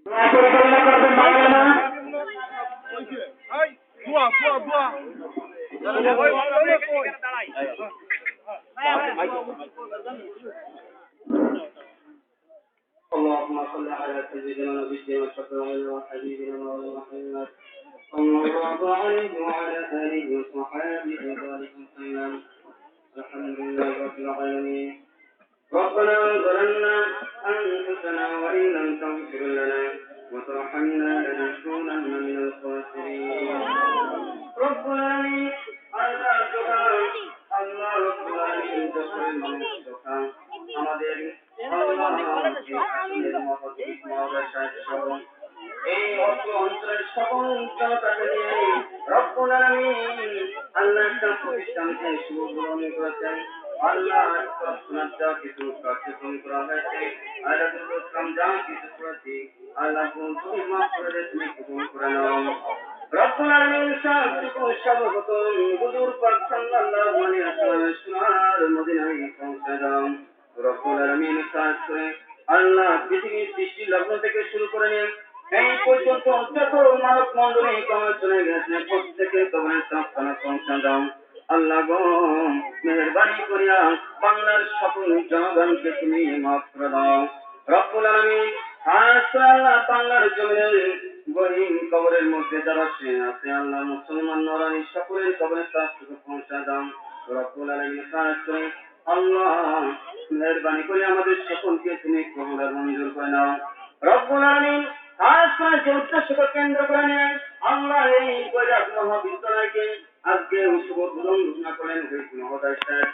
পরিচালনা করবেন মাওলানা اللهم صل على سيدنا نبينا وشفيعنا وحبيبنا محمد صلى الله عليه وعلى اله وصحبه وبارك وسلم الحمد لله رب العالمين ربنا ظلمنا انفسنا وان لم تغفر لنا وترحمنا لنكونن من الخاسرين رب العالمين আল্লাহ রব্বুল আলামিন যখন মানুষকে আমাদের এই অঞ্চলের সকল জনতাকে নিয়ে রব্বুল আলামিন আল্লাহ একটা প্রতিষ্ঠানকে শুরু করেছেন আল্লাহ যা কিছু কার্যক্রম করা হয়েছে আল্লাহ যা কিছু করেছি আল্লাহ তুমি মাফ করে তুমি কবুল করে নাও রব্বুল আলামিন সর্বপ্রথম হুজুর পাক সাল্লাল্লাহু আলাইহি ওয়াসাল্লামের সোনার মদিনায় পৌঁছে দাও রব্বুল আলামিন খাস করে আল্লাহ পৃথিবীর সৃষ্টি লগ্ন থেকে শুরু করে নিয়ে এই পর্যন্ত যত মানব মণ্ডলী কবর চলে গেছে প্রত্যেকের কবরের স্থানে পৌঁছে দাও আল্লাহ গো মেহেরবানি করিয়া বাংলার সকল জনগণকে তুমি মাফ করে দাও রব্বুল আলামিন আল্লাহ বাংলার জমিনের গহীন কবরের মধ্যে যারা শুয়ে আছে আল্লাহ মুসলমান নরানি সকলের কবরের স্থানে পৌঁছে দাও রব্বুল আলামিন খাস করে আল্লাহ মেহেরবানি করে আমাদের সকলকে তুমি কবুল আর মঞ্জুর করে নাও রব্বুল আলামিন খাস করে যে উদ্দেশ্যকে কেন্দ্র করে নিয়ে আল্লাহ এই বৈরাগ মহাবিদ্যালয়কে আজকে শুভ উদ্বোধন ঘোষণা করেন হয়েছিল মহোদয় স্যার